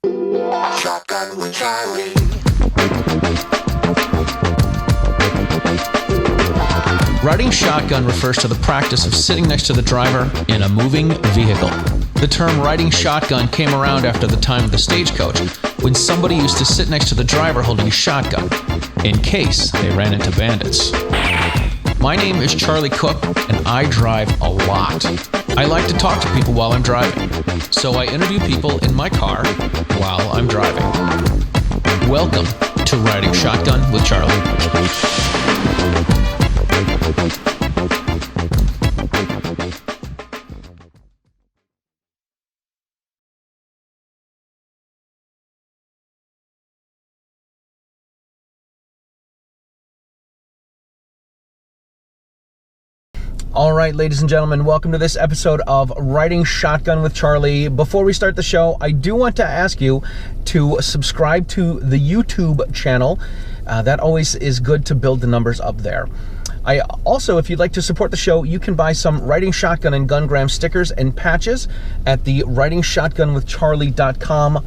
Shotgun with Charlie. Riding shotgun refers to the practice of sitting next to the driver in a moving vehicle. The term riding shotgun came around after the time of the stagecoach, when somebody used to sit next to the driver holding a shotgun, in case they ran into bandits. My name is Charlie Cook, and I drive a lot. I like to talk to people while I'm driving, so I interview people in my car while I'm driving. Welcome to Riding Shotgun with Charlie. All right, ladies and gentlemen, welcome to this episode of Riding Shotgun with Charlie. Before we start the show, I do want to ask you to subscribe to the YouTube channel. That always is good to build the numbers up there. I also, if you'd like to support the show, you can buy some Riding Shotgun and Gungram stickers and patches at the ridingshotgunwithcharlie.com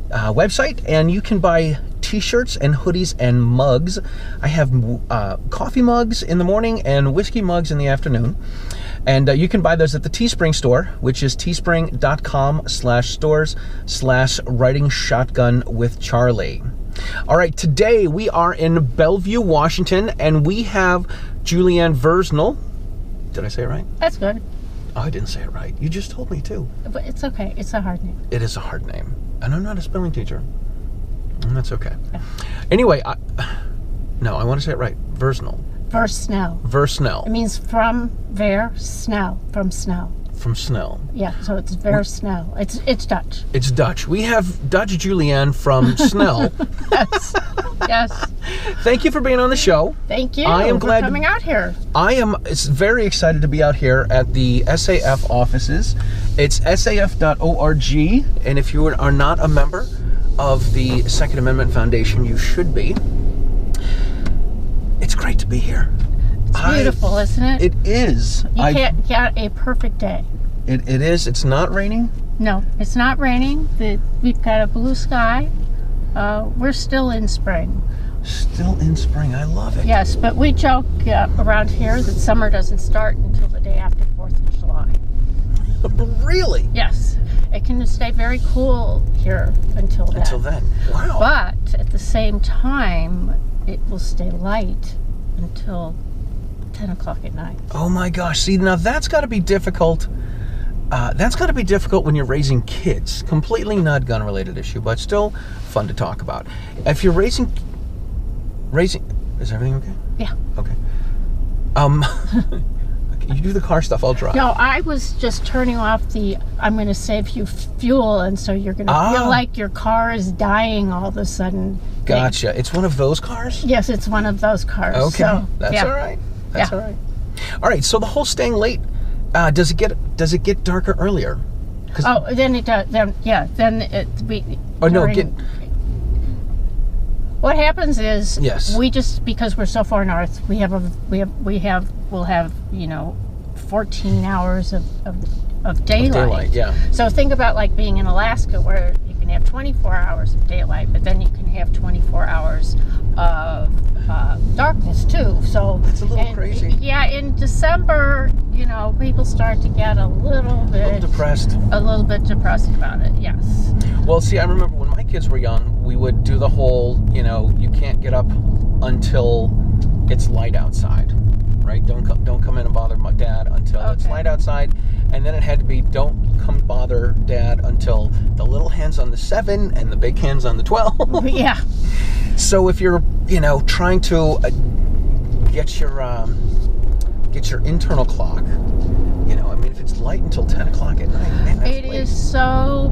website, and you can buy t-shirts and hoodies and mugs. I have coffee mugs in the morning and whiskey mugs in the afternoon. And you can buy those at the Teespring store, which is teespring.com/stores/Riding Shotgun with Charlie. All right, today we are in Bellevue, Washington, and we have Julianne Versnel. Did I say it right? That's good. Oh, I didn't say it right. You just told me to. But it's okay. It's a hard name. It is a hard name. And I'm not a spelling teacher. And that's okay. Yeah. Anyway, I want to say it right. Versnel. Versnel. Versnel. It means from Versnel. From Snell. From Snell. Yeah, so it's Versnel. It's Dutch. It's Dutch. We have Dutch Julianne from Snell. Yes. Yes. Thank you for being on the show. Thank you. I am glad for coming out here. It's very excited to be out here at the SAF offices. It's saf.org, and if you are not a member of the Second Amendment Foundation, you should be. It's great to be here. It's beautiful, isn't it? It is. You can't get a perfect day. It is. It's not raining? No, it's not raining. We've got a blue sky. We're still in spring. Still in spring. I love it. Yes, but we joke around here that summer doesn't start until the day after 4th of July. Really? Yes. It can stay very cool here until then. Until then. Wow. But at the same time, it will stay light until 10 o'clock at night. Oh my gosh. See, now that's got to be difficult. That's got to be difficult when you're raising kids. Completely not gun-related issue, but still fun to talk about. If you're raising, is everything okay? Yeah. Okay. You do the car stuff, I'll drive. No, I was just turning off I'm going to save you fuel, and so you're going to feel like your car is dying all of a sudden. Gotcha. It's one of those cars? Yes, it's one of those cars. Okay. So, That's all right. That's all right. All right, so the whole staying late, does it get darker earlier? Then it does. Then what happens is, we just, because we're so far north, we'll have 14 hours of daylight. Yeah. So think about like being in Alaska, where you can have 24 hours of daylight, but then you can have 24 hours of darkness too. So that's a little crazy. Yeah, in December, people start to get a little bit depressed about it. Yes. Well, see, I remember when my kids were young, we would do the whole, you can't get up until it's light outside, right? Don't come in and bother my dad until it's light outside. And then it had to be, don't come bother dad until the little hand's on the 7 and the big hand's on the 12. Yeah. So if you're, trying to get your internal clock, if it's light until 10 o'clock at night, man, that's late. It is so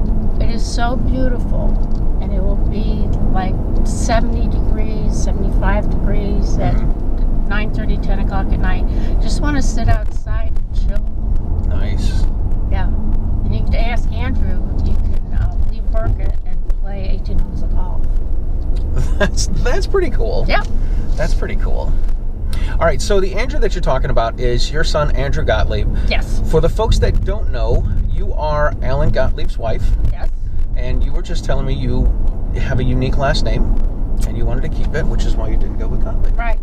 beautiful, and it will be like 70 degrees, 75 degrees at 9:30, 10 o'clock at night. Just want to sit outside and chill. Nice. Yeah. And you can ask Andrew if you can leave work and play 18 holes of golf. That's pretty cool. Yeah. That's pretty cool. All right, so the Andrew that you're talking about is your son, Andrew Gottlieb. Yes. For the folks that don't know, you are Alan Gottlieb's wife. Yes. And you were just telling me you have a unique last name, and you wanted to keep it, which is why you didn't go with Gottlieb. Right.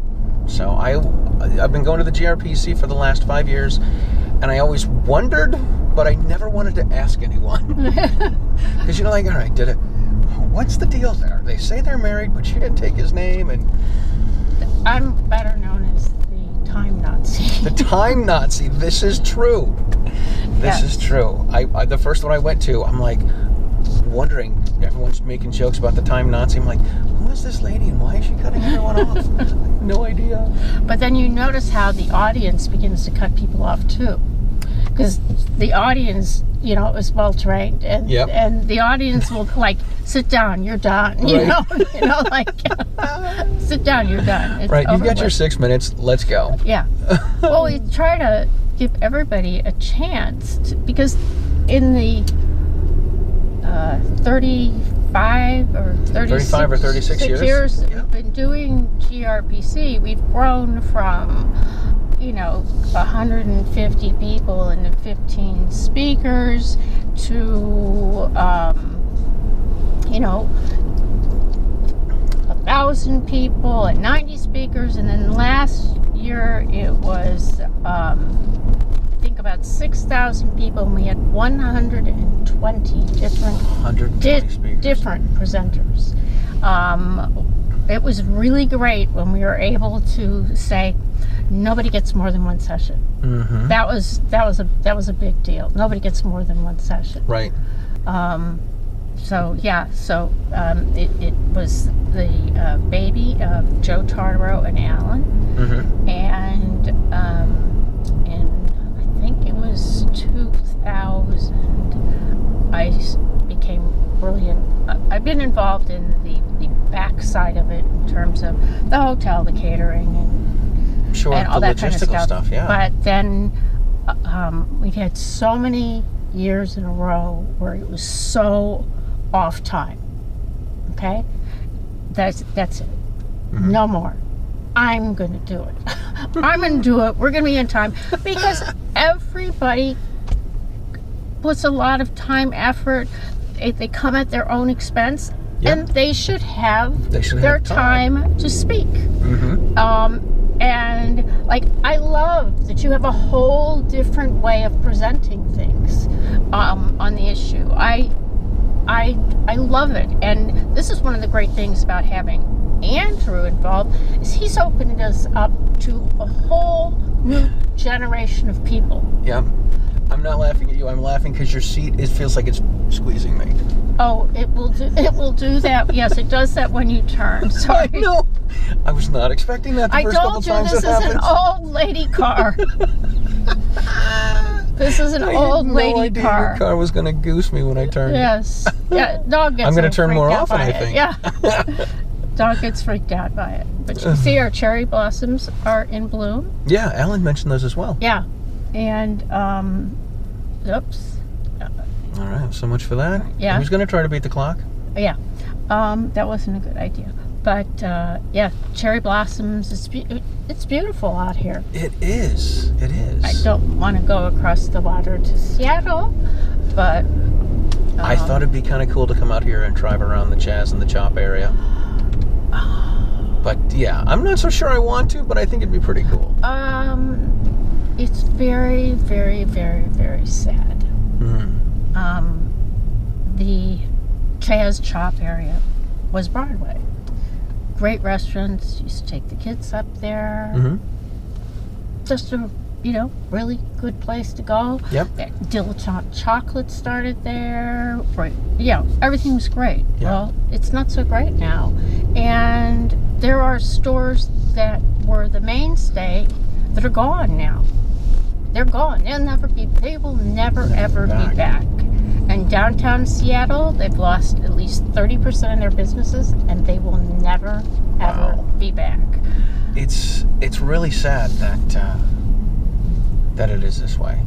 So I've been going to the GRPC for the last 5 years, and I always wondered, but I never wanted to ask anyone. Because, all right, what's the deal there? They say they're married, but she didn't take his name, and... I'm better known as the Time Nazi. The Time Nazi. This is true. This is true. I the first one I went to, I'm like wondering, everyone's making jokes about the Time Nazi. I'm like, who is this lady and why is she cutting everyone off? I have no idea. But then you notice how the audience begins to cut people off too. Because the audience, is well trained, and the audience will sit down, you're done. Right. Sit down, you're done. It's right, you've got with. your 6 minutes. Let's go. Yeah. Well, we try to give everybody a chance because in the 35 or 36 years we've been doing GRPC, we've grown from 150 people and 15 speakers to 1,000 people and 90 speakers, and then last year it was I think about 6,000 people, and we had 120 different presenters. It was really great when we were able to say nobody gets more than one session. Mm-hmm. That was a big deal. Nobody gets more than one session. Right. It was the baby of Joe Tartaro and Alan, mm-hmm. and in I think it was 2000, I became brilliant. I've been involved in the back side of it in terms of the hotel, the catering, and all that kind of stuff. Yeah. But then we've had so many years in a row where it was so off time. Okay? That's it. Mm-hmm. No more. I'm going to do it. I'm going to do it. We're going to be in time because everybody puts a lot of time, effort. They come at their own expense, and they should have their time to speak. Mm-hmm. And I love that you have a whole different way of presenting things on the issue. I love it, and this is one of the great things about having Andrew involved is he's opened us up to a whole new generation of people. Yeah. I'm not laughing at you. I'm laughing because your seat, it feels like it's squeezing me. Oh, it will do that. Yes, it does that when you turn. Sorry. I know. I was not expecting that the first couple times it happens. This is an old lady car. This is an old lady car. Your car was going to goose me when I turned. Yes. Yeah, dog gets I'm going to turn more often, I think. Yeah. Dog gets freaked out by it. But you see our cherry blossoms are in bloom. Yeah, Alan mentioned those as well. Yeah. And, oops. All right, so much for that. Yeah. Who's going to try to beat the clock? Yeah. That wasn't a good idea. But, cherry blossoms, it's beautiful out here. It is. It is. I don't want to go across the water to Seattle, but... I thought it'd be kind of cool to come out here and drive around the Chaz and the Chop area. But, yeah, I'm not so sure I want to, but I think it'd be pretty cool. It's very, very, very, very sad. Mm. The Chaz Chop area was Broadway. Great restaurants. Used to take the kids up there. Mm-hmm. Just a, really good place to go. Yep. Dilettante Chocolate started there. Everything was great. Yeah. Well, it's not so great now. And there are stores that were the mainstay that are gone now. They're gone. They will never ever be back. And downtown Seattle, they've lost at least 30% of their businesses, and they will never ever be back. It's really sad that it is this way.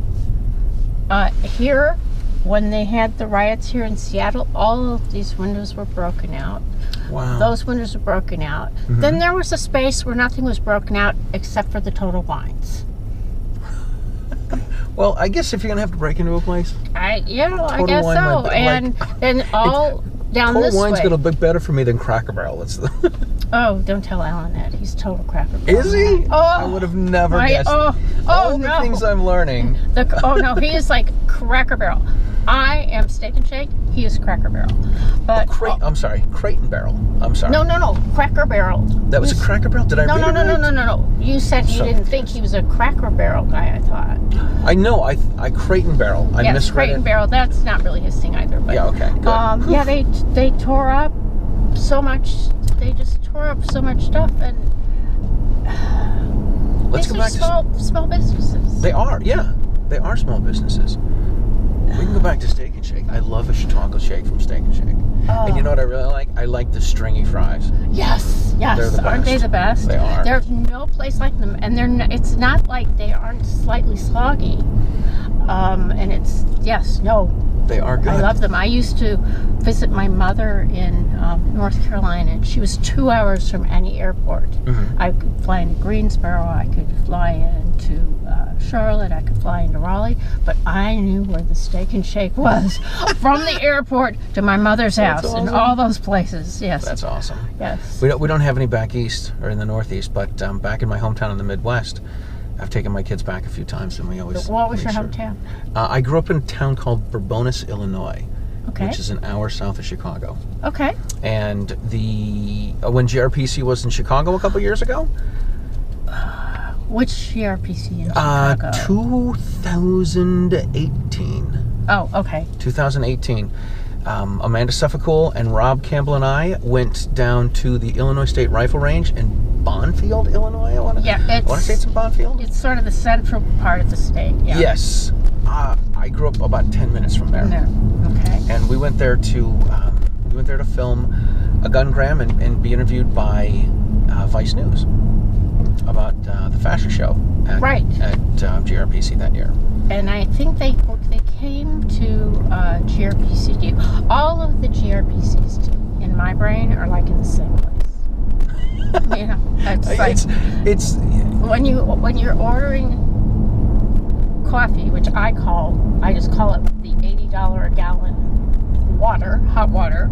Here, when they had the riots here in Seattle, all of these windows were broken out. Wow. Those windows were broken out. Mm-hmm. Then there was a space where nothing was broken out except for the Total Wines. Well, I guess if you're going to have to break into a place. I I Total guess Wine, so. And then all down Total this Wine's way. got a bit better for me than Cracker Barrel. That's Oh, don't tell Alan that. He's total Cracker Barrel. Is he? Oh, I would have never guessed. All the things I'm learning. No, he is like Cracker Barrel. I am Steak and Shake. He is Cracker Barrel. But I'm sorry, Crate and Barrel. I'm sorry. No, Cracker Barrel. That was a Cracker Barrel? Did I read it right? No. You said you didn't think he was a Cracker Barrel guy, I thought. I know. I Crate and Barrel. I misread Crate and it. Barrel. That's not really his thing either. But, yeah, okay, good. They tore up so much. They just tore up so much stuff. And Let's go back to small businesses. They are, yeah. They are small businesses. We can go back to Steak and Shake. I love a Chautauqua shake from Steak and Shake. Oh. And you know what I really like? I like the stringy fries. Yes. They're the best. Aren't they the best? They are. There's no place like them, and it's not like they aren't slightly soggy. They are good. I love them. I used to visit my mother in North Carolina, and she was 2 hours from any airport. Mm-hmm. I could fly into Greensboro, I could fly into Charlotte, I could fly into Raleigh, but I knew where the Steak and Shake was from the airport to my mother's house, awesome. and all those places. Yes. That's awesome. Yes. We don't have any back east or in the Northeast, but back in my hometown in the Midwest, I've taken my kids back a few times, and we always. What was your hometown? I grew up in a town called Bourbonnais, Illinois, which is an hour south of Chicago. Okay. And when GRPC was in Chicago a couple years ago. Which GRPC in Chicago? 2018. Oh, okay. 2018. Amanda Suffolk and Rob Campbell and I went down to the Illinois State Rifle Range in Bonfield, Illinois. I want to say it's in Bonfield. It's sort of the central part of the state. Yeah. Yes. I grew up about 10 minutes from there. Okay. And we went there to film a gungram and be interviewed by Vice News about the fashion show at GRPC that year. And I think they came to GRPC. All of the GRPCs in my brain are like in the same place. It's when you're ordering coffee, which I just call it the $80 a gallon hot water.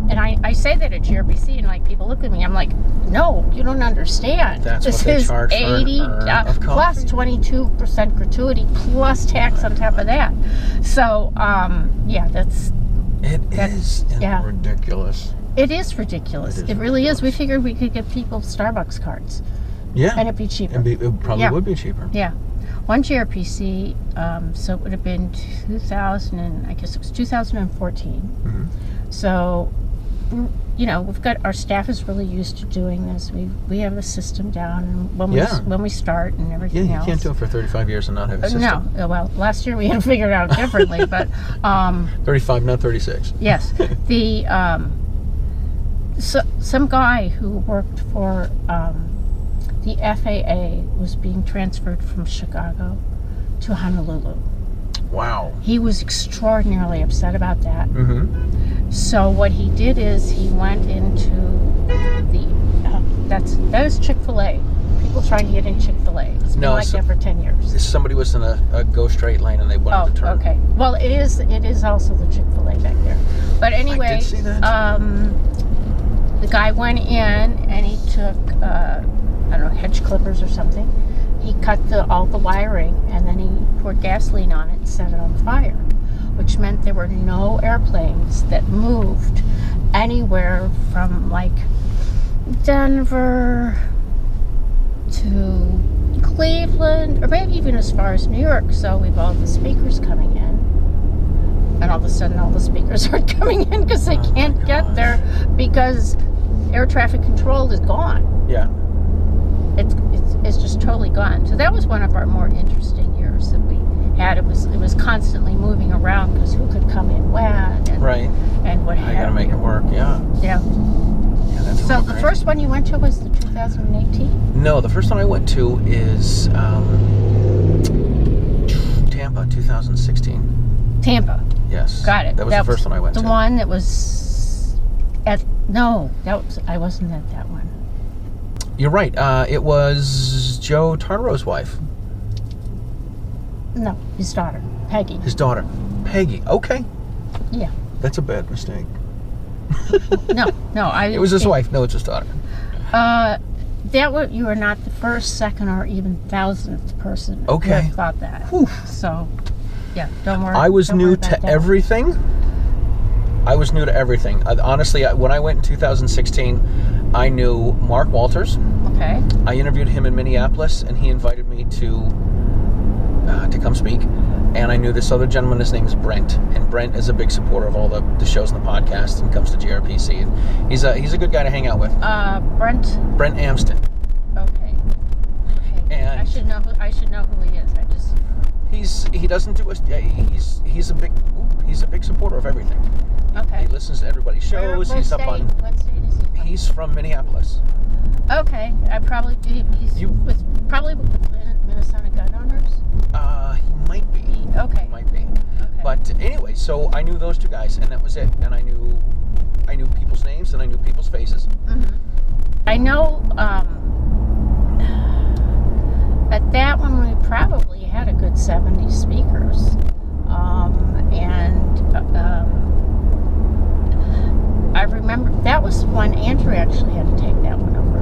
And I say that at GRPC, and like people look at me, I'm like, no, you don't understand. That's this what they is charge for of plus 22% gratuity plus tax on top of that. So that's ridiculous. It is ridiculous. It really is. We figured we could give people Starbucks cards. Yeah. And it'd be cheaper. It probably would be cheaper. Yeah. One GRPC, so it would have been 2014. Mm-hmm. So, we've got, our staff is really used to doing this. We have a system down when we start and everything else. Yeah, you can't do it for 35 years and not have a system. No. Well, last year we had to figure it out differently, but... 35, not 36. Yes. Some guy who worked for the FAA was being transferred from Chicago to Honolulu. Wow. He was extraordinarily upset about that. Mm-hmm. So what he did is he went into that was Chick-fil-A. People trying to get in Chick-fil-A. It's been that for 10 years. Somebody was in a go straight lane and they wanted to turn. Okay. Well, it is also the Chick-fil-A back there. But anyway, I did see that. The guy went in and he took hedge clippers or something. He cut all the wiring, and then he poured gasoline on it and set it on fire, which meant there were no airplanes that moved anywhere from like Denver to Cleveland, or maybe even as far as New York. So we've all the speakers coming in, and all of a sudden all the speakers aren't coming in because they can't get there because air traffic control is gone. Yeah. It's just totally gone. So that was one of our more interesting years that we had. It was constantly moving around because who could come in when and what have you. I gotta make it work. Yeah. Yeah. That's so the first one you went to was the 2018? No, the first one I went to is Tampa, 2016. Tampa. Yes. Got it. That was the first one I went to. The one that was I wasn't at that one. You're right. It was Joe Tartaro's wife. No, his daughter, Peggy. His daughter, Peggy. Okay. Yeah. That's a bad mistake. No. It was his wife. No, it's his daughter. You are not the first, second, or even 1,000th person who Okay. have thought that. Whew. So, yeah, don't worry. I was don't new worry about to that. everything. Honestly, when I went in 2016, I knew Mark Walters. Okay. I interviewed him in Minneapolis, and he invited me to come speak. And I knew this other gentleman. His name is Brent, and Brent is a big supporter of all the shows in the podcast and comes to GRPC. And he's a good guy to hang out with. Brent Amston. Okay. And I should know who he is. he doesn't do he's a big supporter of everything. Okay. He listens to everybody's shows. What state is he from? He's from Minneapolis. Okay. He's probably with Minnesota gun owners. He might be. Okay. Might be. Okay. But anyway, so I knew those two guys, and that was it. And I knew people's names, and I knew people's faces. Mm-hmm. I know at that one we probably had a good 70 speakers. I remember that was when Andrew actually had to take that one over.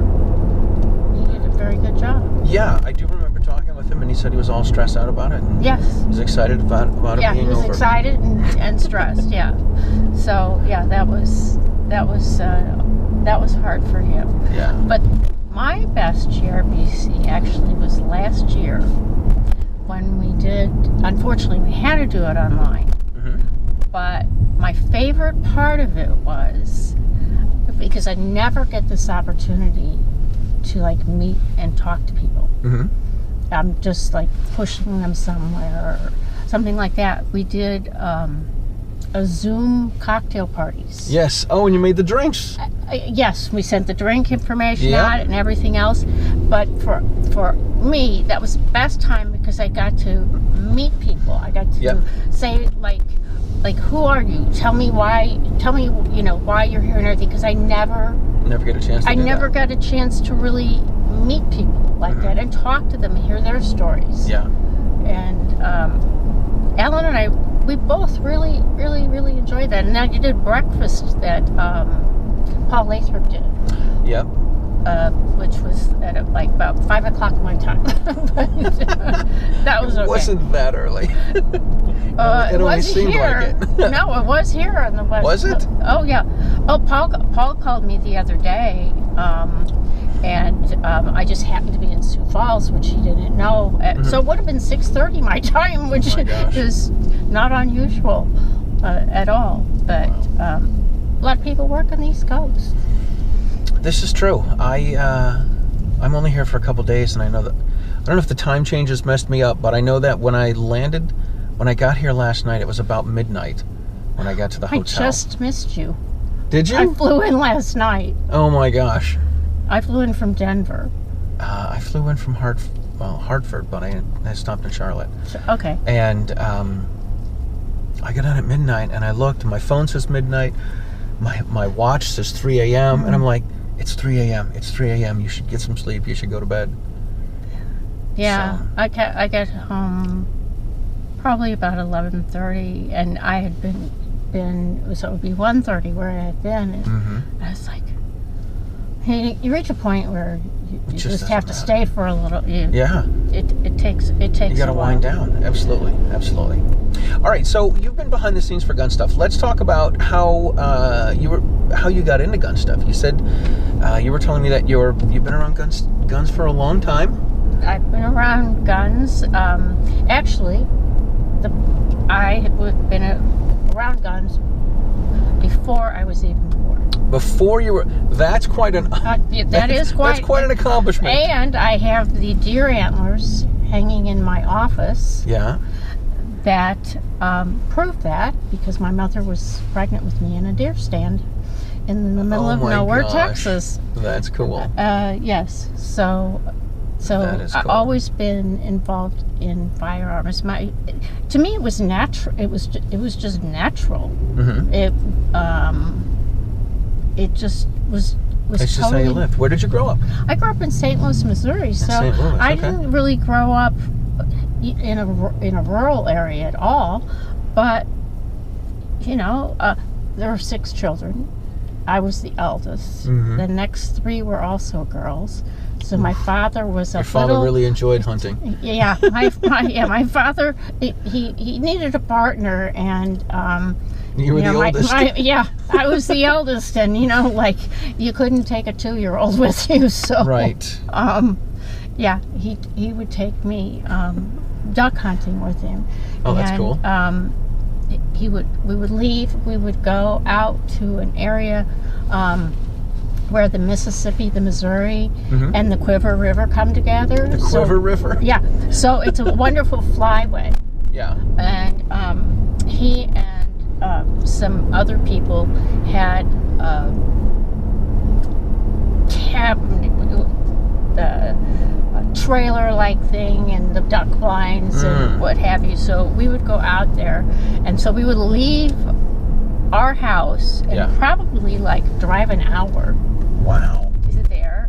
He did a very good job. Yeah, I do remember talking with him, and he said he was all stressed out about it. And yes. He was excited about it being over. Yeah, he was excited and stressed. Yeah. So yeah, that was hard for him. Yeah. But my best GRPC actually was last year when we did. Unfortunately, we had to do it online. Mm-hmm. But my favorite part of it was because I never get this opportunity to like meet and talk to people. Mm-hmm. I'm just like pushing them somewhere or something like that. We did a Zoom cocktail parties. Yes. Oh, and you made the drinks. Yes, we sent the drink information Yeah. out and everything else. But for me, that was the best time because I got to meet people. I got to say like who are you? Tell me why you're here and everything, because I never get a chance to I never got a chance to really meet people like that and talk to them and hear their stories. Yeah. And Alan and I, we both really, really, really enjoyed that. And now you did breakfast that Paul Lathrop did. Yep. Which was at like about 5 o'clock my time. That was okay. It wasn't that early. It only seemed here. like it. No, it was here on the West. Was it? Oh yeah. Oh, Paul called me the other day, and I just happened to be in Sioux Falls, which he didn't know. Mm-hmm. So it would have been 6:30 my time, which is not unusual at all. But a lot of people work on the East Coast. This is true. I'm only here for a couple days, and I know that I don't know if the time changes messed me up, but I know that when I got here last night, it was about midnight when I got to the hotel. I just missed you. Did you? I flew in last night. Oh my gosh. I flew in from Denver. I flew in from Hartford, but I stopped in Charlotte. Okay. And I got on at midnight, and I looked, and my phone says midnight. My watch says 3 a.m., Mm-hmm. and I'm like, it's 3 a.m. It's 3 a.m. You should get some sleep. You should go to bed. Yeah, So. I got home probably about 11:30, and I had been so it would be 1:30 where I had been, and I was like, hey, you reach a point where you just have to stay for a little. It takes. You got to wind down. Absolutely. All right, so you've been behind the scenes for Gun Stuff. Let's talk about how you got into gun stuff. You said you were telling me that you've been around guns for a long time. I've been around guns. Actually, I had been around guns before I was even born. Before you were, that's quite an that's quite an accomplishment. And I have the deer antlers hanging in my office. Yeah. That prove that, because my mother was pregnant with me in a deer stand in the middle of nowhere, Texas. That's cool. Yes. So I've always been involved in firearms. To me, it was natural. It was just natural. Mm-hmm. It just was. That's just how you lived. Where did you grow up? I grew up in St. Louis, Missouri. So St. Louis, I didn't really grow up in a rural area at all, but there were 6 children. I was the eldest. Mm-hmm. The next 3 were also girls. So my father was Your father really enjoyed hunting. Yeah, my father, he needed a partner, and you were the oldest. I was the eldest, and you couldn't take a 2-year-old with you, so right. He would take me duck hunting with him. Oh, that's cool. We would leave. We would go out to an area where the Mississippi, the Missouri, mm-hmm. and the Quiver River come together. The Quiver River? Yeah. So it's a wonderful flyway. Yeah. And he and some other people had the trailer-like thing and the duck blinds and what have you. So we would go out there, and so we would leave our house and probably drive an hour. Wow. There.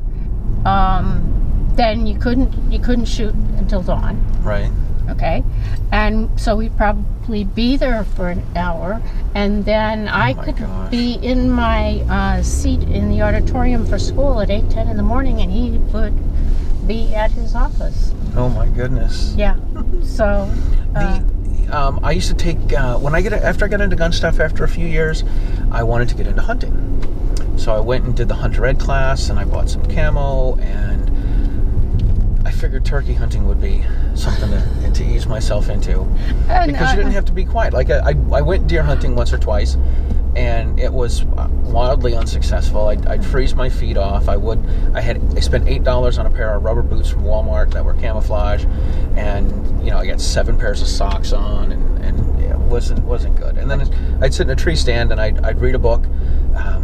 Then you couldn't shoot until dawn. Right. Okay. And so we'd probably be there for an hour, and then I could be in my seat in the auditorium for school at 8:10 in the morning, and he would be at his office. Oh my goodness. Yeah. So I used to take after I got into gun stuff after a few years, I wanted to get into hunting. So I went and did the hunter ed class, and I bought some camo, and I figured turkey hunting would be something to ease myself into, because you didn't have to be quiet. I went deer hunting once or twice, and it was wildly unsuccessful. I'd freeze my feet off. I spent $8 on a pair of rubber boots from Walmart that were camouflage, and I got 7 pairs of socks on, and it wasn't good. And then I'd sit in a tree stand, and I'd read a book.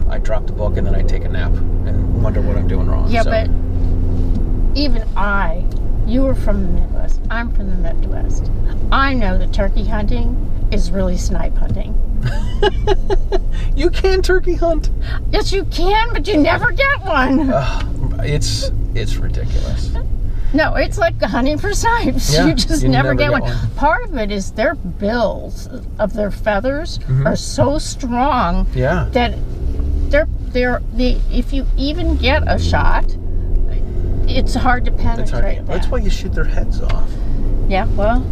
I'd drop the book, and then I'd take a nap and wonder what I'm doing wrong. Yeah, but even you were from the Midwest, I'm from the Midwest. I know that turkey hunting is really snipe hunting. You can turkey hunt? Yes, you can, but you never get one. It's ridiculous. No, it's like hunting for snipes. Yeah, you just never get one. one. Part of it is their bills of their feathers are so strong that if you even get a shot, it's hard to penetrate. That's why you shoot their heads off. Yeah, well,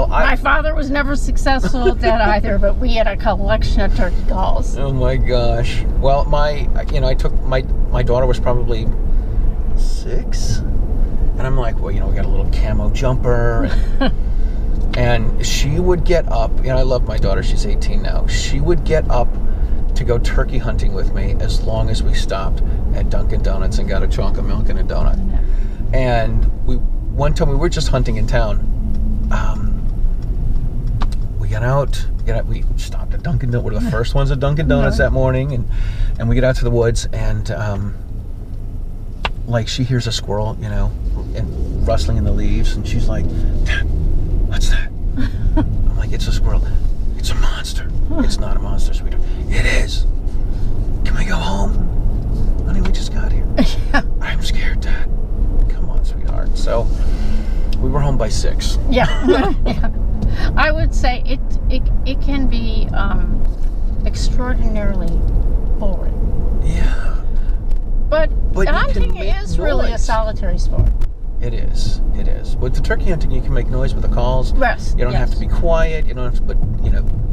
my father was never successful at that either, but we had a collection of turkey calls. Oh my gosh. Well, I took my daughter was probably 6, and I'm like, well, we got a little camo jumper, and she would get up. I love my daughter. She's 18 now. She would get up to go turkey hunting with me as long as we stopped at Dunkin' Donuts and got a chunk of milk and a donut. And one time we were just hunting in town. We got out. We stopped at Dunkin' Donuts. We're the first ones at Dunkin' Donuts that morning, and we get out to the woods, and she hears a squirrel, and rustling in the leaves, and she's like, "Dad, what's that?" I'm like, "It's a squirrel." "It's a monster." "It's not a monster, sweetheart." "It is." "Can we go home?" "Honey, we just got here." "I'm scared, Dad." "Come on, sweetheart." So we were home by 6. Yeah. I would say it can be extraordinarily boring. Yeah. But hunting is really a solitary sport. It is. With the turkey hunting, you can make noise with the calls. Yes. You don't have to be quiet. You don't have to put,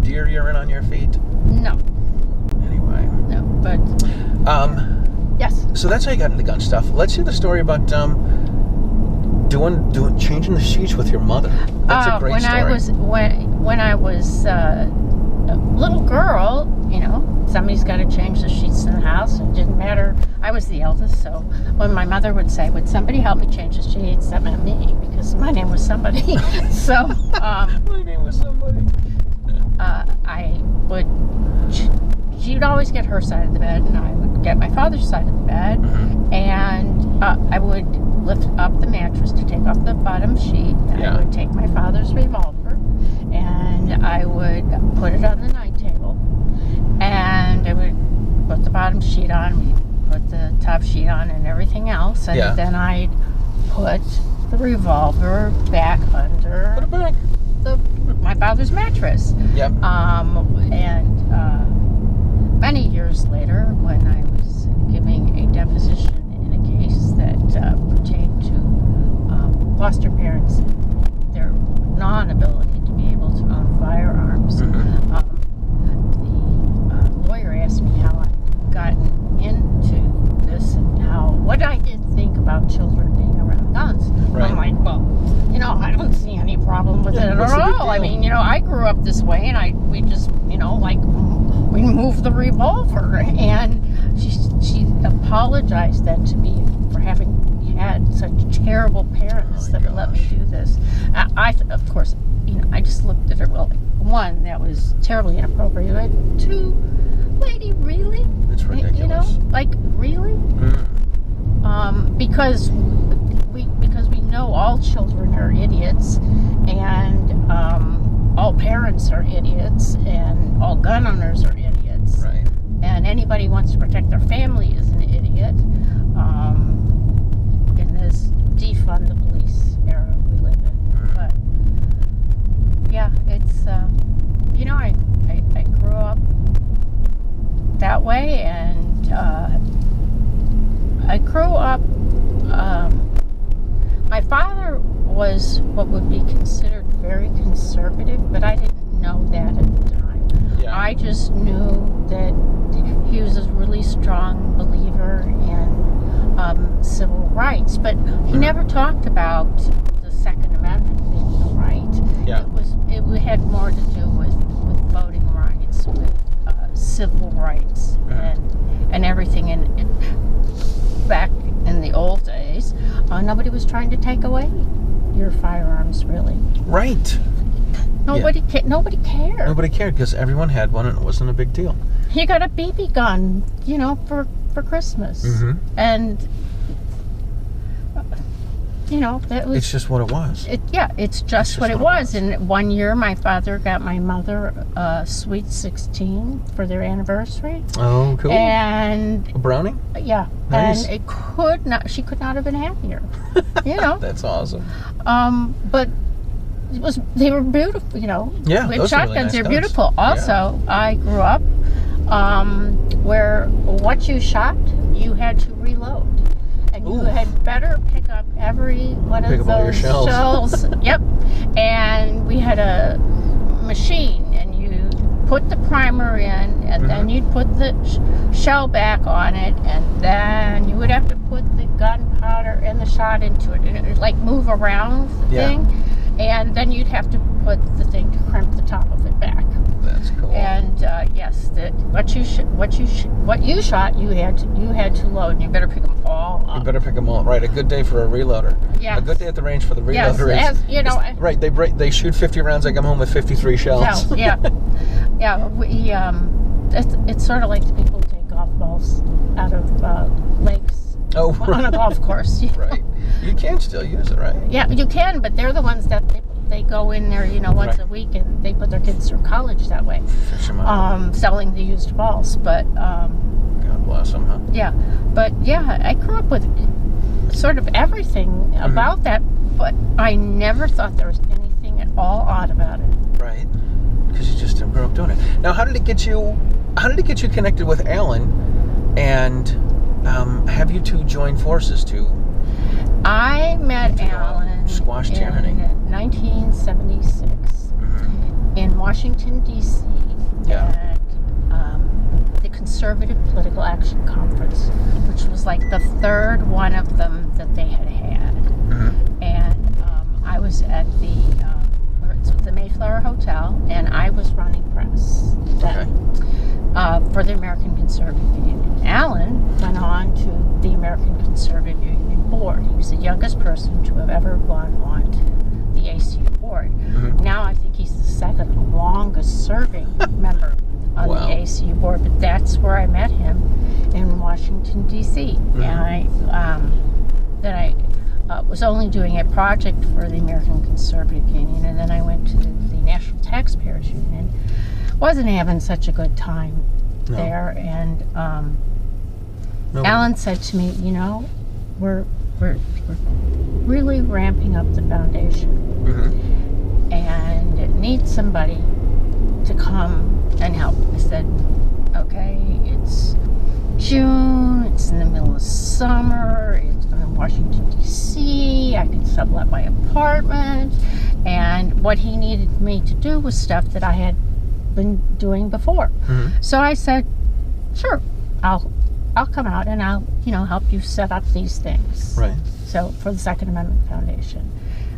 deer urine on your feet. No. Anyway. No, but... yes. So that's how you got into gun stuff. Let's hear the story about changing the sheets with your mother. That's a great story. When I was a little girl, somebody's got to change the sheets in the house. It didn't matter. I was the eldest, so when my mother would say, "Would somebody help me change the sheets?" that meant me, because my name was somebody. So my name was somebody. She'd always get her side of the bed, and I would get my father's side of the bed, and I would lift up the mattress to take off the bottom sheet. I would take my father's revolver, and I would put it on the night table, and I would put the bottom sheet on, put the top sheet on, and everything else, and then I'd put the revolver back under Put it back. my father's mattress. Yep. And many years later, when I was giving a deposition in a case that pertained to foster parents and their non-ability to be able to own firearms, the lawyer asked me how I'd gotten into this and what I did think about children being around guns. Right. I'm like, well, I don't see any problem with it at what's the big all. I deal? mean, I grew up this way, and we just, we moved the revolver, and she apologized then to me for having had such terrible parents that would let me do this. Of course, I just looked at her. Well, one, that was terribly inappropriate. But two, lady, really? It's ridiculous. Really? Because we know all children are idiots, and all parents are idiots, and all gun owners are idiots. Right. And anybody who wants to protect their family is an idiot. In this defund the police era we live in. But yeah, it's I grew up that way, and I grew up. My father was what would be considered very conservative, but I didn't know that at the time. Yeah. I just knew that he was a really strong believer in civil rights, but he never talked about the Second Amendment being a right. Yeah. It had more to do with voting rights, with civil rights, and everything. And back in the old days, nobody was trying to take away your firearms, really. Right. Nobody cared. Nobody cared because everyone had one and it wasn't a big deal. He got a BB gun, for Christmas. And, that was... It's just what it was. It's just what it was. And one year, my father got my mother a Sweet 16 for their anniversary. Oh, cool. And... A Browning? Yeah. Nice. And she could not have been happier. That's awesome. But... they were beautiful, Yeah, with those are shotguns, really nice they're guns. beautiful. Also, I grew up where what you shot, you had to reload. And you had better pick up every one of all your those shells. Yep. And we had a machine, and you put the primer in, and then you'd put the shell back on it, and then you would have to put the gunpowder and the shot into it, and it would move around the thing. And then you'd have to put the thing to crimp the top of it back. That's cool. And yes, what you shot, you had to load, and you better pick them all up. You better pick them all. Right, a good day for a reloader. Yeah. A good day at the range for the reloader is right. They shoot 50 rounds. I come home with 53 shells. Yeah. It's sort of like the people who take golf balls out of lakes. Oh, right. On a golf course. Right. You can still use it, right? Yeah, you can, but they're the ones that they go in there, once a week, and they put their kids through college that way. Fish 'em out. Selling the used balls, but God bless them, huh? yeah, but yeah, I grew up with sort of everything about that, but I never thought there was anything at all odd about it. Right, because you just grew up doing it. Now, how did it get you connected with Alan, and have you two joined forces to? I met Alan squash tyranny in 1976 in Washington, D.C. at the Conservative Political Action Conference, which was like the third one of them that they had. And I was at the Mayflower Hotel, and I was running press then. For the American Conservative Union. Alan went on to the American Conservative Union board. He was the youngest person to have ever gone on to the ACU board. Now I think he's the second longest serving member on the ACU board, but that's where I met him in Washington, D.C. And I was only doing a project for the American Conservative Union, and then I went to the National Taxpayers Union. Wasn't having such a good time there, and Alan said to me, we're we're really ramping up the foundation, and it needs somebody to come and help. I said, okay, it's June, it's in the middle of summer, it's in Washington, D.C., I could sublet my apartment, and what he needed me to do was stuff that I had been doing before. So I said, sure, I'll come out and I'll, help you set up these things. Right. So for the Second Amendment Foundation.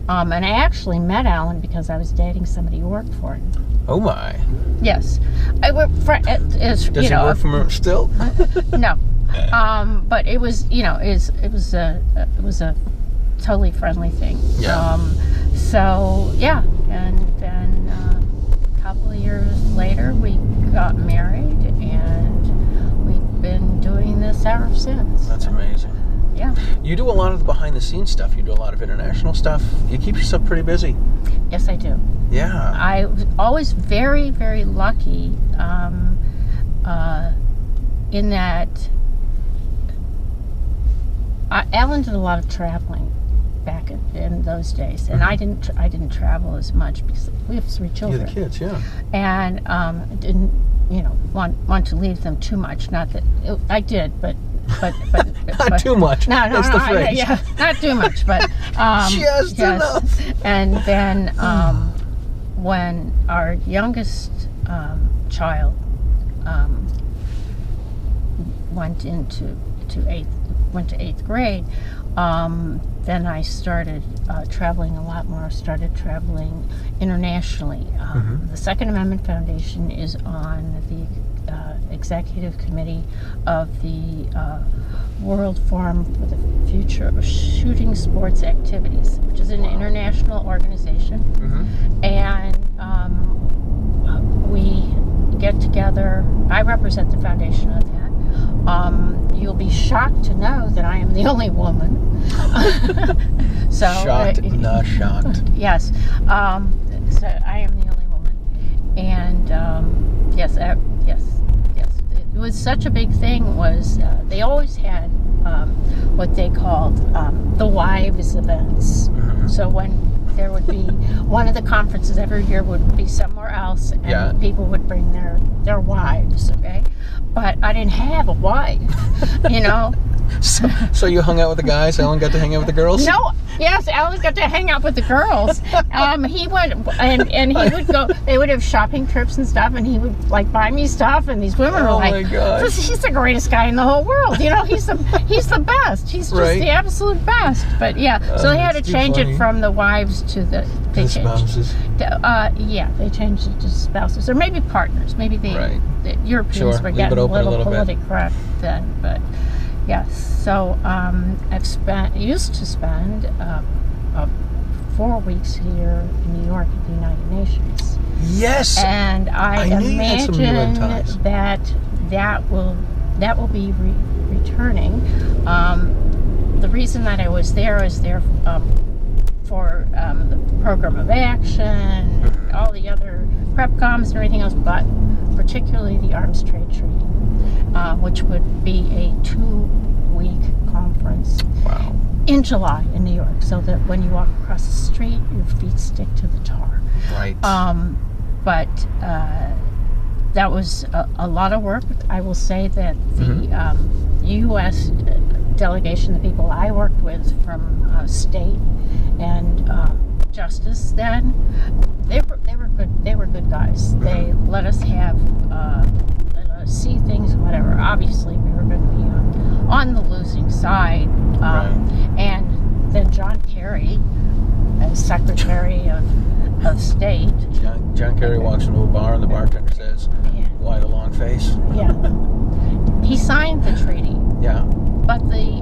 And I actually met Alan because I was dating somebody who worked for him. Oh my. Yes. I work for, Does he work for him still? No. But it was, it was a totally friendly thing. Yeah. So yeah, and then a couple of years later we got married, and we've been doing this ever since. That's amazing. Yeah. You do a lot of the behind-the-scenes stuff. You do a lot of international stuff. You keep yourself pretty busy. Yes, I do. Yeah. I was always very, very lucky in that Alan did a lot of traveling back in those days, and I didn't travel as much because we have 3 children. You're the kids, yeah. And didn't want to leave them too much. Not that I did, but Not too much. No, That's the phrase. Yeah, not too much, but just enough. And then when our youngest child went to eighth grade, then I started traveling a lot more. Started traveling internationally. The Second Amendment Foundation is on the executive committee of the World Forum for the Future of Shooting Sports Activities, which is an international organization. And we get together. I represent the foundation on that. You'll be shocked to know that I am the only woman. So shocked, not shocked. Yes. So I am the only woman, and yes. It was such a big thing. Was they always had what they called the wives events. So when there would be one of the conferences every year would be somewhere else, and people would bring their wives. Okay, but I didn't have a wife, So you hung out with the guys? Alan got to hang out with the girls? No. Yes, Alan got to hang out with the girls. He went and he would go. They would have shopping trips and stuff, and he would buy me stuff. And these women were like, "Oh my gosh, he's the greatest guy in the whole world." He's the best. He's just the absolute best. But yeah, so they had to change it from the wives to the spouses. They changed it to spouses, or maybe partners. Maybe the Europeans were getting a little politically correct then, but. Yes, so I've used to spend 4 weeks here in New York at the United Nations. Yes, and I imagine that will be returning. The reason that I was there is for the program of action, all the other PrepComs and everything else, but particularly the Arms Trade Treaty, which would be a 2-week conference in July in New York, so that when you walk across the street, your feet stick to the tar. Right. But that was a lot of work. I will say that the U.S. delegation, the people I worked with from state and justice, then they were good. They were good guys. They let us see things, whatever. Obviously, we were going to be on the losing side. And then John Kerry, as Secretary of State. John Kerry walks into a bar and the bartender says, "Why the long face?" Yeah. He signed the treaty. Yeah. But the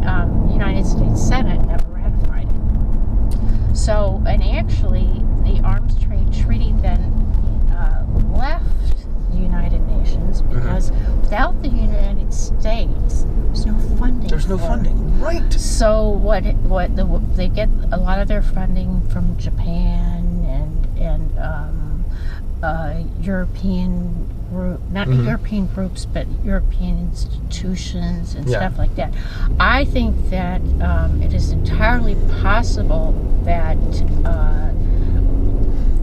United States Senate never ratified it. So, and actually, the Arms Trade Treaty then left the United Nations because without the United States, there's no funding. There's no funding, right? So they get a lot of their funding from Japan and European group, not European groups, but European institutions and stuff like that. I think that it is entirely possible that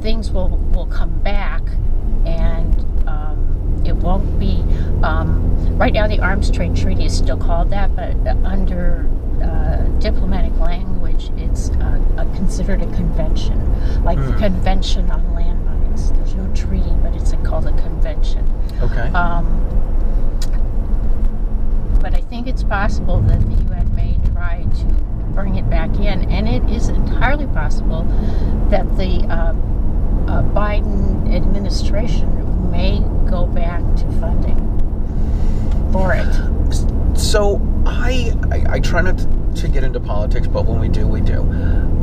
things will come back, and it won't be. Right now, the Arms Trade Treaty is still called that, but under diplomatic language, it's considered a convention, like the Convention on Landmines. There's no treaty, but it's called a convention. Okay. But I think it's possible that the UN may try to bring it back in, and it is entirely possible that the Biden administration may go back to funding for it. So I try not to get into politics, but when we do, we do.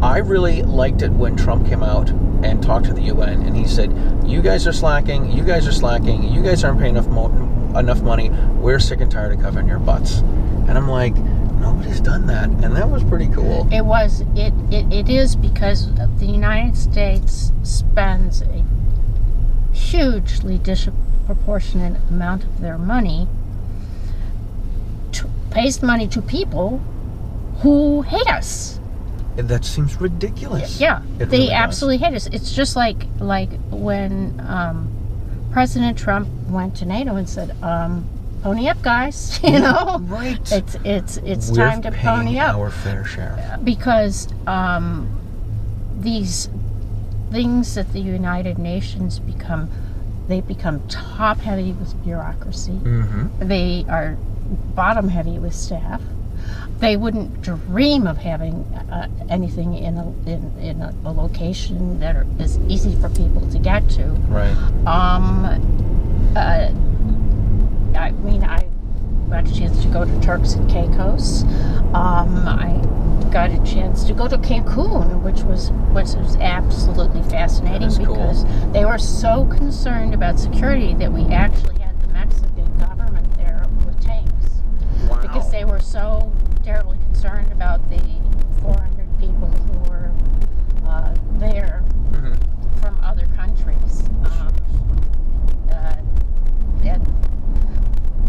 I really liked it when Trump came out and talked to the UN, and he said, you guys are slacking, you guys aren't paying enough money, we're sick and tired of covering your butts. And I'm like, nobody's done that, and that was pretty cool. It is, because the United States spends a hugely disproportionate amount of their money, pays money to people who hate us. That seems ridiculous. Yeah, it they really absolutely hate us. It's just like when President Trump went to NATO and said, "Pony up, guys." You know, right? It's time to pony up. Our fair share, because these things at the United Nations become top heavy with bureaucracy. They are bottom heavy with staff. They wouldn't dream of having anything in a location that is easy for people to get to. Right. I mean, I got a chance to go to Turks and Caicos. I got a chance to go to Cancun, which was absolutely fascinating, because they were so concerned about security that we actually had the Mexican government there with tanks. Wow. Because they were so terribly concerned about the 400 people who were there from other countries. And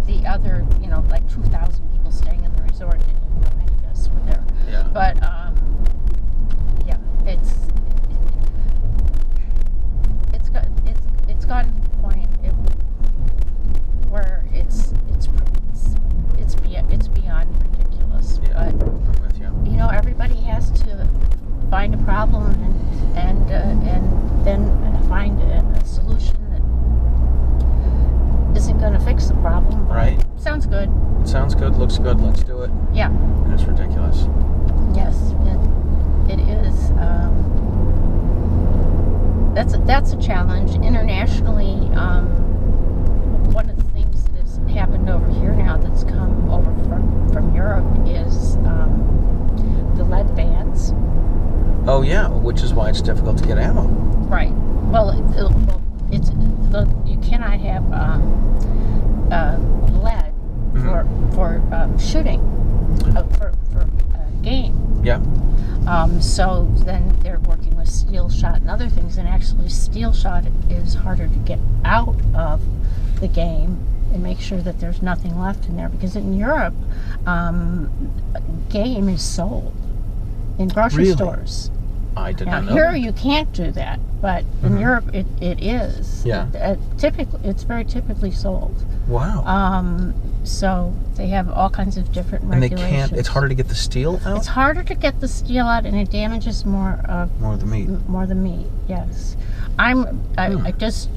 the other, like 2,000 people staying in the resort didn't even know any of us were there. Yeah. But, it's gotten to the point where it's beyond ridiculous. Yeah, But I'm with you. Everybody has to find a problem and then find a solution that isn't going to fix the problem. But right. Sounds good. Sounds good. Looks good. Let's do it. Yeah. And it's ridiculous. Yes, it is. That's a challenge internationally. One of the things that has happened over here now that's come over from Europe is the lead bans. Oh yeah, which is why it's difficult to get ammo. Right. Well, you cannot have lead for shooting for game. Yeah. So then they're working with steel shot and other things, and actually steel shot is harder to get out of the game and make sure that there's nothing left in there, because in Europe, game is sold in grocery stores. I did not know. Here that. you can't do that, but in Europe it is. Yeah. It's very typically sold. Wow. So they have all kinds of different regulations. And they can't. It's harder to get the steel out. It's harder to get the steel out, and it damages more of the meat. More the meat. Yes. I just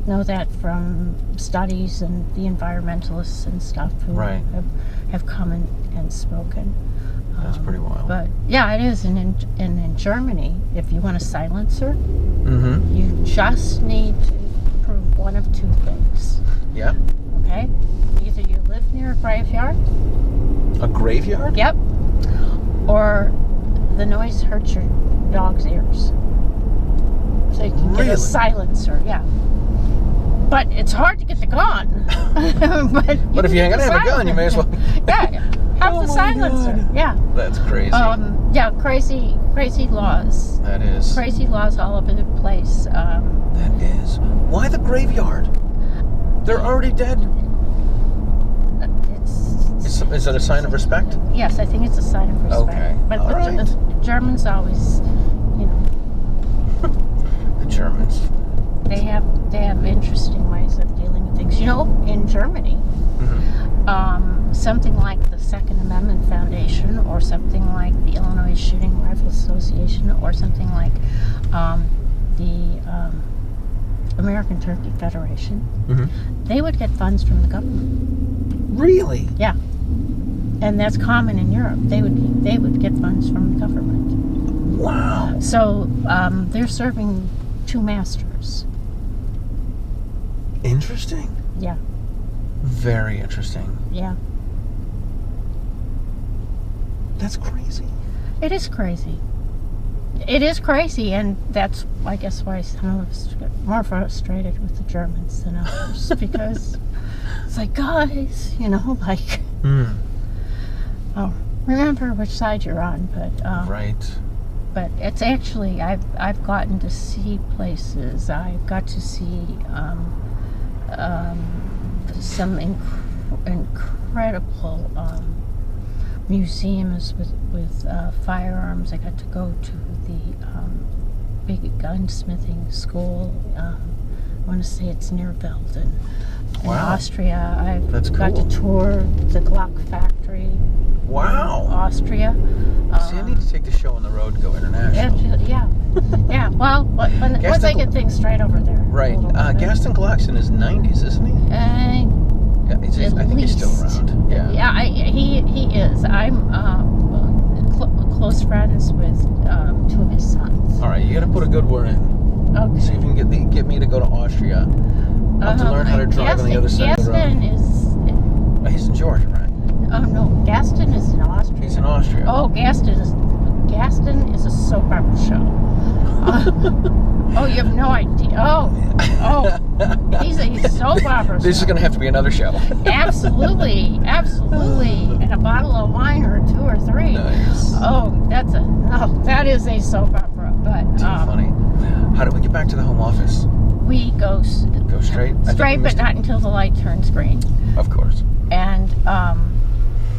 know that from studies and the environmentalists and stuff who have come and spoken. That's pretty wild. But yeah, it is. And in Germany, if you want a silencer, you just need to prove one of two things. Yeah. Okay? Either you live near a graveyard. A graveyard? Yep. Or the noise hurts your dog's ears. So you can get a silencer, yeah. But it's hard to get the gun. But if you're going to have a gun, you may as well. Yeah. Have the silencer. God. Yeah. That's crazy. Yeah, crazy laws. That is. Crazy laws all over the place. That is. Why the graveyard? They're already dead. Is that a sign of respect? Yes, I think it's a sign of respect. Okay. But All right. the Germans always, you know. The Germans. They have interesting ways of dealing with things. You know, in Germany, something like the Second Amendment Foundation, or something like the Illinois Shooting Rifle Association, or something like the American Turkey Federation, they would get funds from the government. Really? Yeah, and that's common in Europe. They would get funds from the government. Wow. So they're serving two masters. Interesting. Yeah. Very interesting. Yeah. That's crazy. It is crazy. It is crazy, and that's, I guess, why some of us get more frustrated with the Germans than others, because it's like, guys, you know, like, oh, remember which side you're on, but right. But it's actually, I've gotten to see places. I've got to see some incredible museums with firearms. I got to go to the big gunsmithing school. I want to say it's near Belden, in Austria. I've got to tour the Glock factory. Wow. In Austria. See, I need to take the show on the road and go international. Yeah. Yeah. Well, once I get things straight over there. Right. Gaston Glock's in his 90s, isn't he? I think he's still around. Yeah. Yeah, he is. I'm close friends with two of his sons. All right, you got to put a good word in. Okay. See if you can get me to go to Austria. I have to learn how to drive on the other side of the road. Gaston is. He's in Georgia, right? Oh no, Gaston is in Austria. He's in Austria. Oh, Gaston is a soap opera show. Oh, you have no idea. Oh, he's a soap opera show. This is going to have to be another show. Absolutely, and a bottle of wine or two or three. Nice. Oh, that is a soap opera. But Too funny. How do we get back to the home office? We go straight. Straight, but not until the light turns green. Of course. And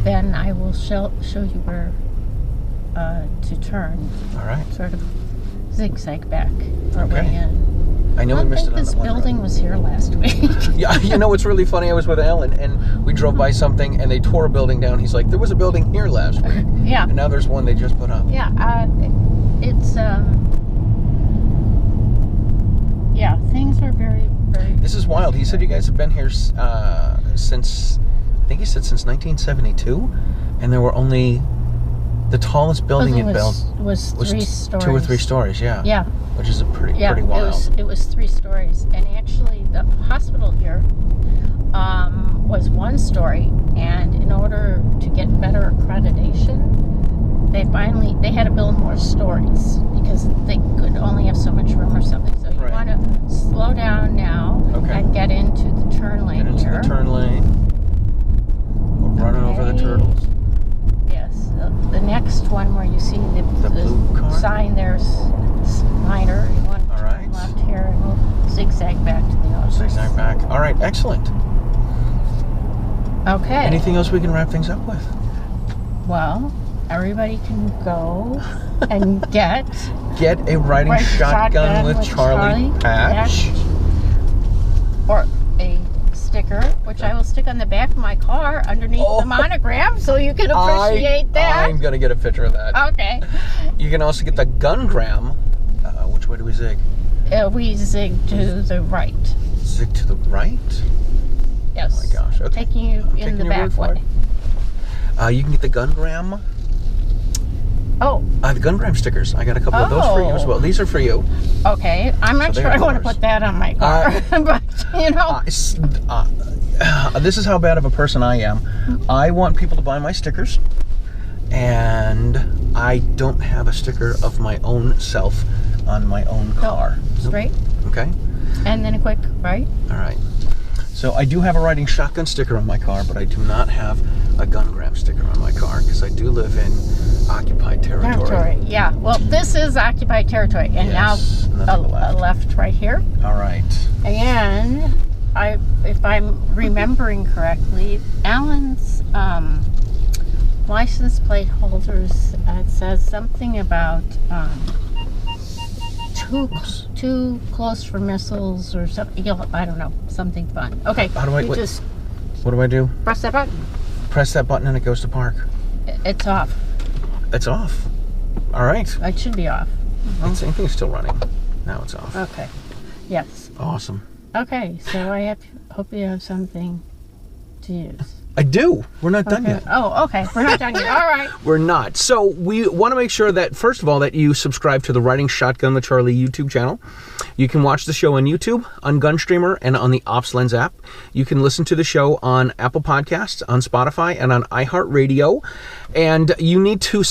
then I will show you where to turn. All right. Sort of zigzag back our way Okay. in. I know we missed it on this the one building road. was here last week. Yeah, you know what's really funny? I was with Alan, and we drove by something, and they tore a building down. He's like, there was a building here last week. Yeah. And now there's one they just put up. Yeah, it's yeah, things are very, very. This is wild. He said you guys have been here since, I think he said since 1972, and there were only, the tallest building in Bellevue was 3 stories. 2 or 3 stories, yeah. Yeah. Which is pretty wild. It was 3 stories, and actually the hospital here was 1 story, and in order to get better accreditation, they had to build more stories because they could only have so much room or something. So you want to slow down now and get into the turn lane. Get into the turn lane. We're running over the turtles. Yes, the next one where you see the blue car sign there's Snyder. You want to turn left here, and we'll zigzag back to the office. Zigzag back. All right, excellent. Okay. Anything else we can wrap things up with? Well, everybody can go and get a riding shotgun with Charlie patch. Or a sticker, which I will stick on the back of my car underneath the monogram, so you can appreciate that. I'm going to get a picture of that. Okay. You can also get the gungram. Which way do we zig? We zig to the right. Zig to the right? Yes. Oh my gosh. Okay. Taking you in the back way. You can get the gungram. Oh. The gungram stickers. I got a couple of those for you as well. These are for you. Okay. I'm not sure I want to put that on my car. But, you know. This is how bad of a person I am. I want people to buy my stickers. And I don't have a sticker of my own self on my own car. Straight. Okay. And then a quick right. All right. So I do have a riding shotgun sticker on my car, but I do not have a gungram sticker on my car because I do live in occupied territory. Yeah. Well, this is occupied territory, and Yes, and then now to the left. a left right here. All right. And if I'm remembering correctly, Alan's license plate holders, it says something about too close for missiles or something. I don't know, something fun. Okay. How do I wait? Just What do I do? press that button. Press that button and it goes to park. It's off. It's off. All right. It should be off. I think it's still running. Now it's off. Okay. Yes. Awesome. Okay. So hope you have something to use. I do. We're not done yet. Oh, okay. We're not done yet. All right. We're not. So we want to make sure that, first of all, that you subscribe to the Riding Shotgun with Charlie YouTube channel. You can watch the show on YouTube, on Gunstreamer, and on the OpsLens app. You can listen to the show on Apple Podcasts, on Spotify, and on iHeartRadio. And you need to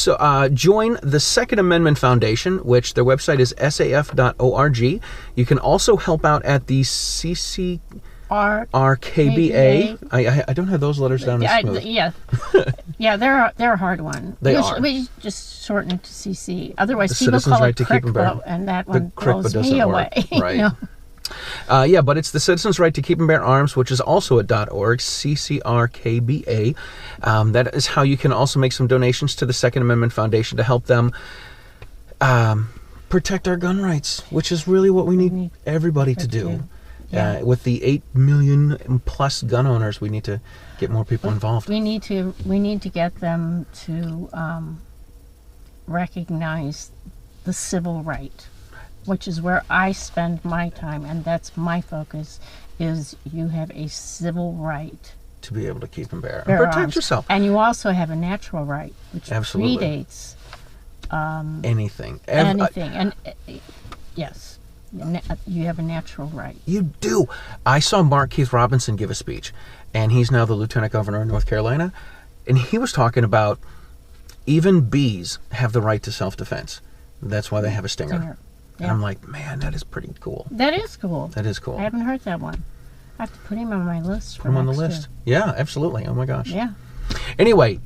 join the Second Amendment Foundation, which their website is saf.org. You can also help out at the RKBA. I don't have those letters down as smooth. Yeah, they're a hard one. We just shorten it to CC. Otherwise, The people Citizens' call Right it to Keep 'em Bear. CRICBO, and that The one CRICBO blows doesn't me away. work. Right. You know? Yeah, but it's the Citizens' Right to Keep and Bear Arms, which is also at .org, CCRKBA. That is how you can also make some donations to the Second Amendment Foundation to help them protect our gun rights, which is really what we need everybody to do. Yeah. With the 8 million plus gun owners, we need to get more people involved. We need to get them to recognize the civil right, which is where I spend my time, and that's my focus. Is you have a civil right to be able to keep and bear and bear protect arms. yourself. And you also have a natural right, which Absolutely. predates Anything. anything. And yes, you have a natural right. You do. I saw Mark Keith Robinson give a speech, and he's now the Lieutenant Governor of North Carolina, and he was talking about even bees have the right to self-defense. That's why they have a stinger. And I'm like, man, that is pretty cool. That is cool. That is cool. I haven't heard that one. I have to put him on my list. Put him on the list. Yeah, absolutely. Oh my gosh. Yeah. Anyway,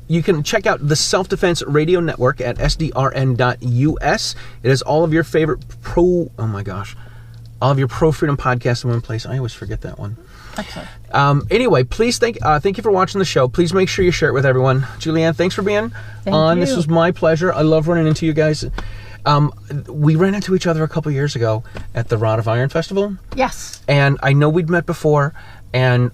you can check out the Self-Defense Radio Network at sdrn.us. It has all of your favorite all of your pro-freedom podcasts in one place. I always forget that one. Excellent. Anyway, please thank you for watching the show. Please make sure you share it with everyone. Julianne, thanks for being on. You. This was my pleasure. I love running into you guys. We ran into each other a couple years ago at the Rod of Iron Festival. Yes. And I know we'd met before, and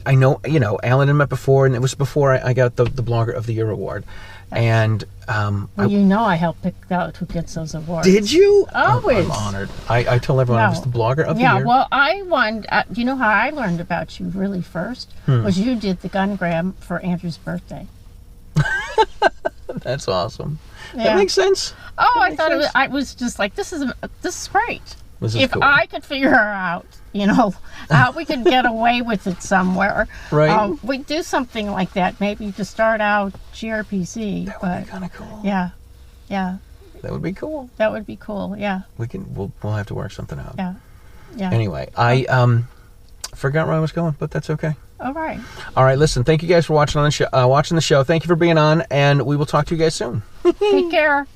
I know, Alan had met before, and it was before I got the Blogger of the Year award. And I help pick out who gets those awards. Did you? Always. I'm honored. I tell everyone I was the Blogger of the Year. Yeah, well, I won. You know how I learned about you really first? Was you did the gungram for Andrew's birthday. That's awesome. Yeah. That makes sense. Oh, I thought I was just like, this is great. If cool. I could figure out, how we could get away with it somewhere, right? We'd do something like that, maybe to start out GRPC. That would be kind of cool. Yeah. That would be cool. That would be cool. Yeah. We'll have to work something out. Yeah. Anyway, I forgot where I was going, but that's okay. All right. All right. Listen, thank you guys for watching the show. Thank you for being on, and we will talk to you guys soon. Take care.